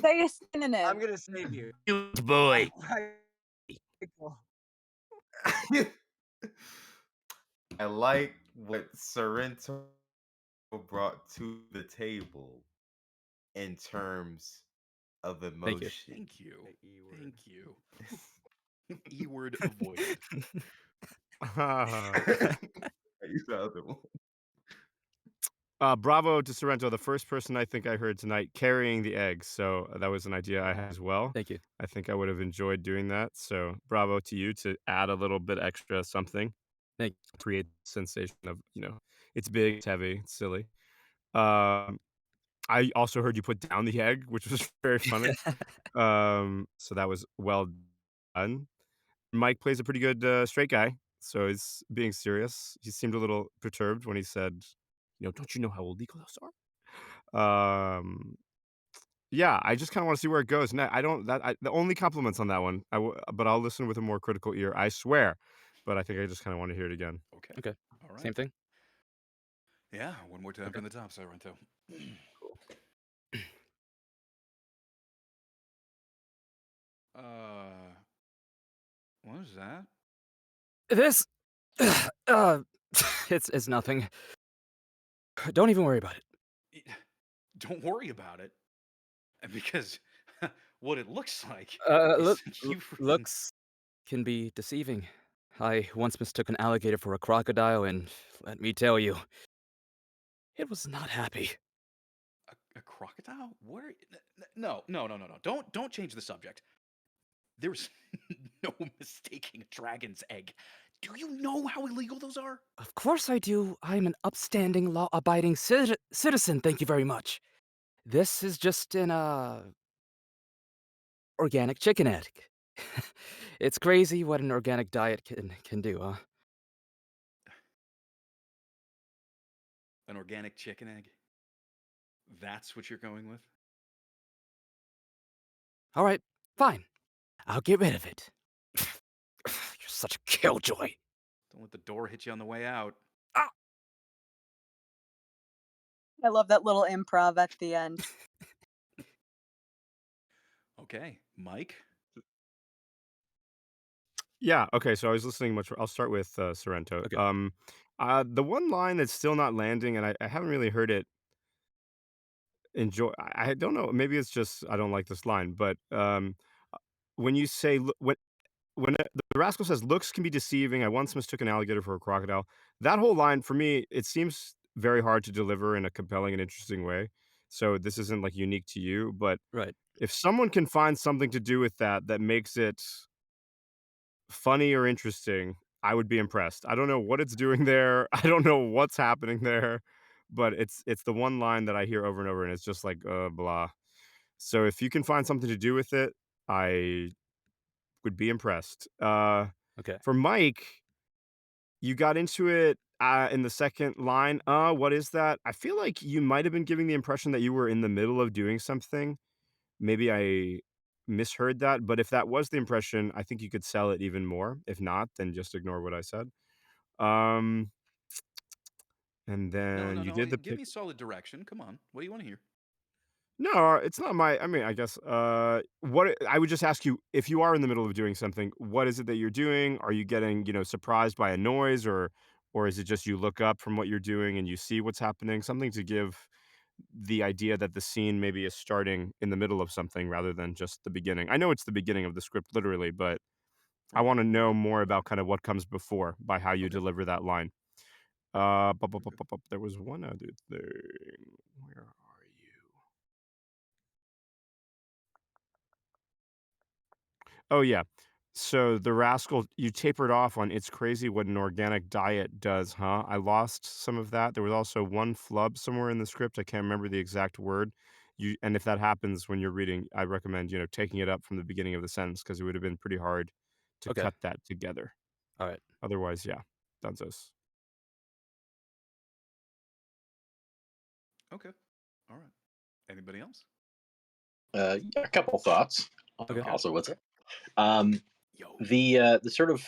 Say a I'm synonym. gonna save you. Huge Oh boy. my god. I like what Sorrento brought to the table in terms of Thank you. emotion. Thank you. The E word. Thank you. E word avoided. Ah. Use the other one. Bravo to Sorrento, the first person I think I heard tonight carrying the eggs. So that was an idea I had as well. Oh. Thank you. I think I would have enjoyed doing that. So bravo to you to add a little bit extra something. Thank Create the sensation of, it's big, it's heavy, it's silly. Um, I also heard you put down the egg, which was very funny. So that was well done. Mike plays a pretty good straight guy, so he's being serious. He seemed a little perturbed when he said, "Don't you know how illegal those are?" Yeah, I just kinda wanna see where it goes. No, I don't that I the only compliments on that one, but I'll listen with a more critical ear, I swear. But I think I just kinda wanna hear it again. Okay. Okay. All right. Same thing? Yeah, one more time Okay. from the top, Sorrento. Cool. Uh, what was that? This, uh, it's nothing. Don't even worry about it. Don't worry about it, because what it looks like Look, is you've written. looks can be deceiving. I once mistook an alligator for a crocodile, and let me tell you, it was not happy. A crocodile? What are no, no, no, no, no. Don't change the subject. There's no mistaking a dragon's egg. Do you know how illegal those are? Of course I do. I'm an upstanding, law-abiding citizen. Thank you very much. This is just an organic chicken egg. It's crazy what an organic diet can do, huh? An organic chicken egg? That's what you're going with? All right, fine. I'll get rid of it. You're such a killjoy. Don't let the door hit you on the way out. Ah! I love that little improv at the end. Okay, Mike? Yeah, okay, so I was listening much I'll start with, Sorrento. Okay. The one line that's still not landing, and I haven't really heard it I don't know, maybe it's just I don't like this line, but, when you say, when the rascal says, "Looks can be deceiving. I once mistook an alligator for a crocodile." That whole line for me, it seems very hard to deliver in a compelling and interesting way. So this isn't, like, unique to you, but Right. if someone can find something to do with that, that makes it funny or interesting, I would be impressed. I don't know what it's doing there. I don't know what's happening there, but it's the one line that I hear over and over, and it's just like, blah. So if you can find something to do with it, I would be impressed. Okay. For Mike, you got into it, in the second line, what is that?" I feel like you might have been giving the impression that you were in the middle of doing something. Maybe I misheard that, but if that was the impression, I think you could sell it even more. If not, then just ignore what I said. Um, and No, then no, you no. did the Give pic me solid direction. Come on. What do you want to hear? No, it's not I mean, I guess, I would just ask you, if you are in the middle of doing something, what is it that you're doing? Are you getting, surprised by a noise, or is it just you look up from what you're doing and you see what's happening? Something to give the idea that the scene maybe is starting in the middle of something rather than just the beginning. I know it's the beginning of the script literally, but I Right. wanna know Right. more about kind of what comes before by how you Okay. deliver that line. Okay. There was one other thing. Where are you? Oh, yeah. So the rascal you tapered off on "It's crazy what an organic diet does, huh?" I lost some of that. There was also one flub somewhere in the script, I can't remember the exact word. And if that happens when you're reading, I recommend, taking it up from the beginning of the sentence because it would have been pretty hard to Okay. cut that together. All right. Otherwise, yeah, dunzos. Okay. All right. Anybody else? Yeah, a couple thoughts. Okay. Also, what's it? Um, Yo. the sort of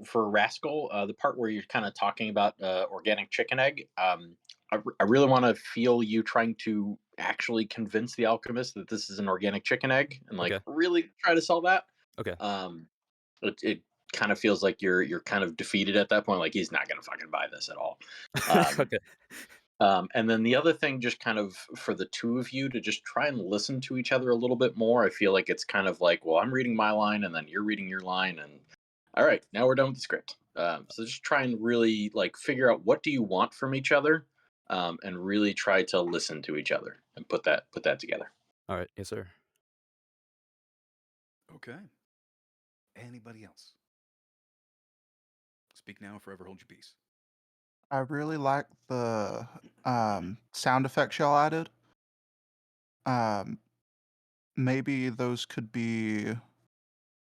for Rascal, the part where you're kind of talking about organic chicken egg. I really want to feel you trying to actually convince the alchemist that this is an organic chicken egg, and like Okay. really try to sell that. Okay. It kind of feels like you're kind of defeated at that point. Like he's not gonna fucking buy this at all. Um, Okay. and then the other thing, just kind of for the two of you to just try and listen to each other a little bit more. I feel like it's kind of like, well, I'm reading my line, and then you're reading your line, and all right, now we're done with the script. So just try and really like figure out what do you want from each other, and really try to listen to each other and put that together. All right. Yes, sir. Okay. Anybody else? Speak now or forever hold your peace. I really like the sound effects y'all added. Um, maybe those could be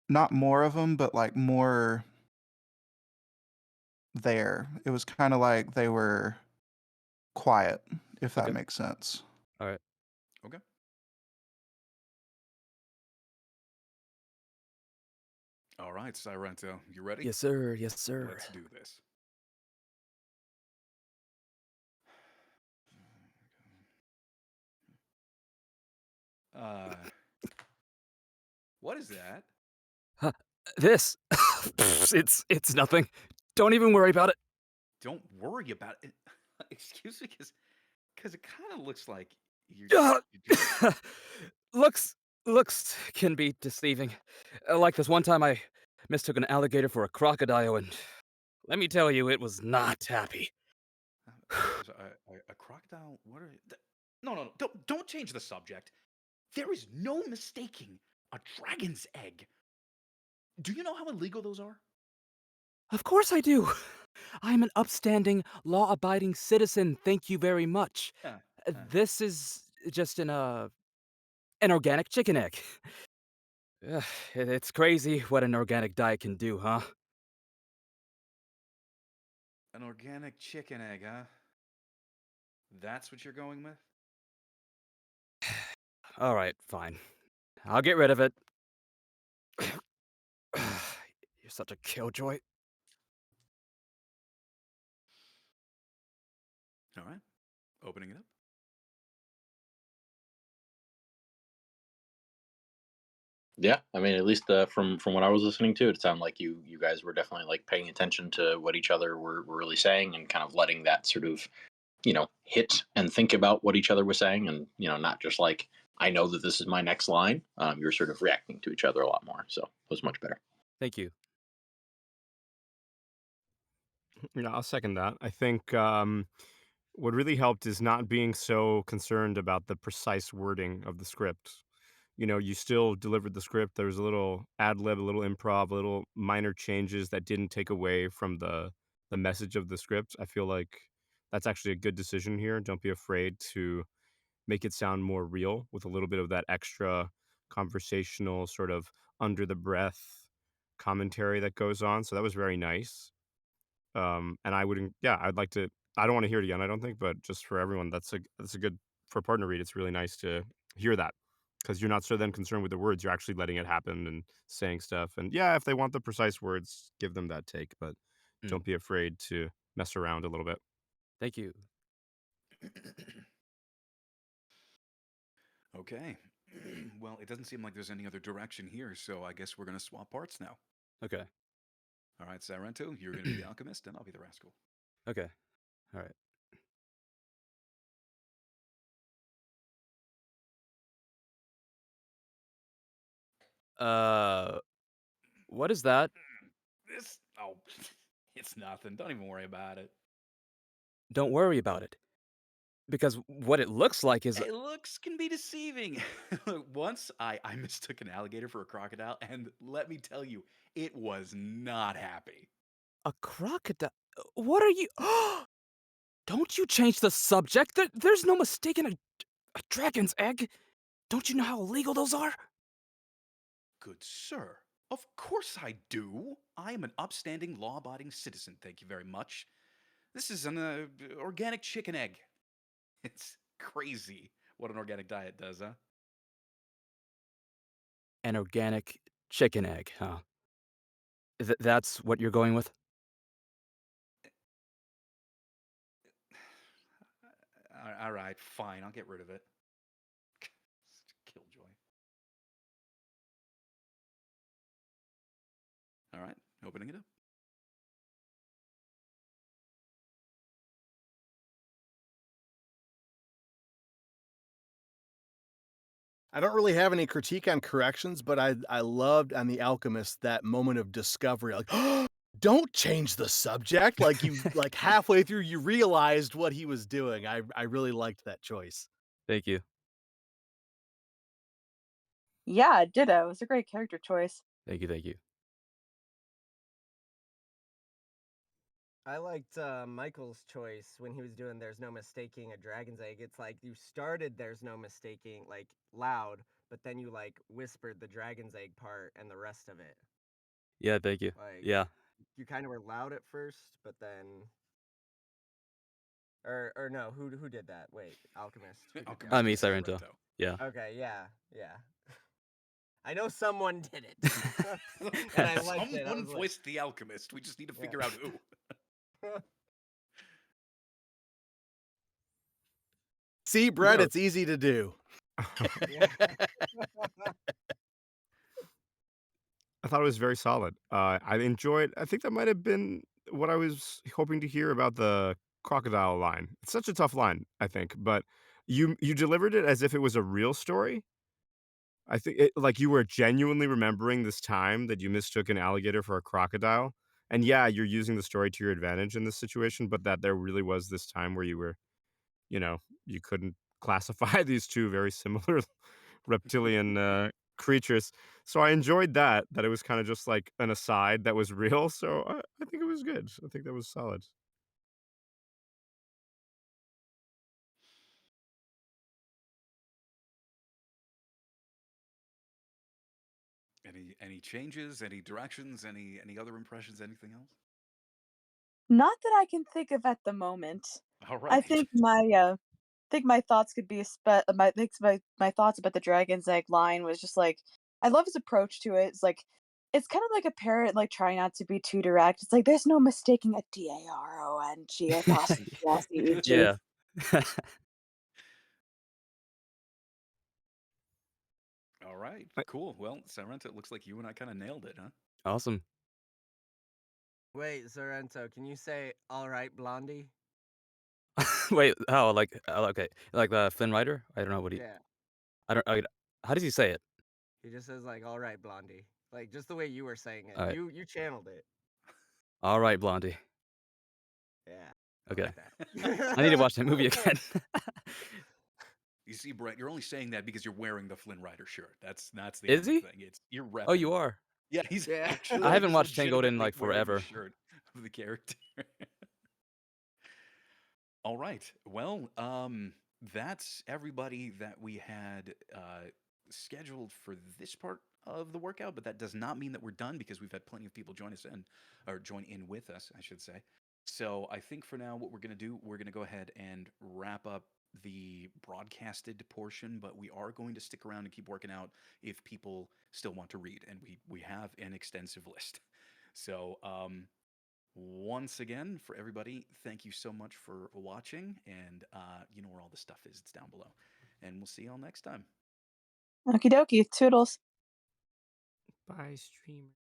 not more of them, but like more there. It was kind of like they were quiet, if that Okay. makes sense. All right. Okay. All right, Sirento, you ready? Yes, sir. Yes, sir. Let's do this. Uh, what is that? Huh, this. It's nothing. Don't even worry about it. Don't worry about it. Excuse me, because it kind of looks like you're, Ah! you're just looks can be deceiving. Like this one time I mistook an alligator for a crocodile, and let me tell you, it was not happy. a crocodile. What are? No, no, no! Don't change the subject. There is no mistaking a dragon's egg. Do you know how illegal those are? Of course I do. I'm an upstanding, law-abiding citizen. Thank you very much. Yeah. This is just an organic chicken egg. Ugh, it's crazy what an organic diet can do, huh? An organic chicken egg, huh? That's what you're going with? All right, fine. I'll get rid of it. You're such a killjoy. All right. Opening it up. Yeah, I mean, at least from what I was listening to, it sounded like you guys were definitely like paying attention to what each other were really saying, and kind of letting that sort of hit and think about what each other was saying, and not just like, I know that this is my next line. You're sort of reacting to each other a lot more, so it was much better. Thank you. Yeah, I'll second that. I think what really helped is not being so concerned about the precise wording of the script. You still delivered the script. There was a little ad lib, a little improv, a little minor changes that didn't take away from the message of the script. I feel like that's actually a good decision here. Don't be afraid to make it sound more real with a little bit of that extra conversational sort of under the breath commentary that goes on. So that was very nice. And I wouldn't yeah, I'd like to I don't wanna hear it again, I don't think, but just for everyone, that's a good for a partner read, it's really nice to hear that because 'cause you're not so then concerned with the words, you're actually letting it happen and saying stuff, and yeah, if they want the precise words, give them that take, but Mm, don't be afraid to mess around a little bit. thank you. Okay. Well, it doesn't seem like there's any other direction here, so I guess we're going to swap parts now. Okay. All right, Sirento, you're going to be the alchemist, and I'll be the rascal. Okay. All right. Uh, what is that? Oh, it's nothing. Don't even worry about it. Don't worry about it. Because what it looks like is Hey, looks can be deceiving. Look, once I mistook an alligator for a crocodile, and let me tell you, it was not happy. a crocodile. What are you? Don't you change the subject. There's no mistaking a dragon's egg. Don't you know how illegal those are? Good sir, of course I do. I am an upstanding, law-abiding citizen. Thank you very much. This is an organic chicken egg. It's crazy what an organic diet does, huh? An organic chicken egg, huh? That's what you're going with? All right, fine. I'll get rid of it. Killjoy. All right, opening it up. I don't really have any critique on corrections, but I loved on The Alchemist that moment of discovery, like, don't change the subject. Like you like halfway through you realized what he was doing. I really liked that choice. Thank you. Yeah, ditto. It was a great character choice. Thank you. Thank you. I liked Michael's choice when he was doing "There's no mistaking a dragon's egg." It's like you started "There's no mistaking" like loud, but then you like whispered the dragon's egg part and the rest of it. Yeah, thank you. Like Yeah. you kind of were loud at first, but then, or no, who did that? Wait, Alchemist. Who did the Alchemist Me, is Sorrento. Yeah. Okay, yeah. I know someone did it, and I liked it. I Someone was like, voiced the Alchemist. We just need to Yeah. figure out who. See, Brett, Yeah. it's easy to do. Yeah. I thought it was very solid. I enjoyed. I think that might have been what I was hoping to hear about the crocodile line. It's such a tough line, I think, but you delivered it as if it was a real story. I think like you were genuinely remembering this time that you mistook an alligator for a crocodile. And yeah, you're using the story to your advantage in this situation, but that there really was this time where you were, you couldn't classify these two very similar reptilian creatures. So I enjoyed that it was kind of just like an aside that was real. So I think it was good. I think that was solid. Any changes? Any directions? Any other impressions? Anything else? Not that I can think of at the moment. All I right. think my thoughts could be my thoughts about the dragon's egg line was just like I love his approach to it. It's kind of like a parrot like trying not to be too direct. It's like there's no mistaking a DARONG. Yeah. All right. Cool. Well, Sorrento, it looks like you and I kind of nailed it, huh? Awesome. Wait, Sorrento, can you say "All right, Blondie"? Wait, how? Like, okay, like the Flynn Rider? I don't know what he. Yeah, I don't. How does he say it? he just says like "All right, Blondie," like just the way you were saying it. All right. You channeled it. All right, Blondie. Yeah. Okay. Like that. I need to watch that movie again. You see, Brett, you're only saying that because you're wearing the Flynn Rider shirt. That's the Is only he? thing. You're repping. Oh, you are. Yeah, he's Yeah. actually. I haven't he's watched Tangled in legitimately like wearing the forever. shirt of the character. All right. Well, that's everybody that we had scheduled for this part of the workout, but that does not mean that we're done because we've had plenty of people join in with us, I should say. So I think for now, what we're going to do, we're going to go ahead and wrap up the broadcasted portion, but we are going to stick around and keep working out if people still want to read, and we have an extensive list. So, once again, for everybody, thank you so much for watching, and you know where all the stuff is. It's down below, and we'll see y'all next time. Okie dokie, toodles. Bye, streamer.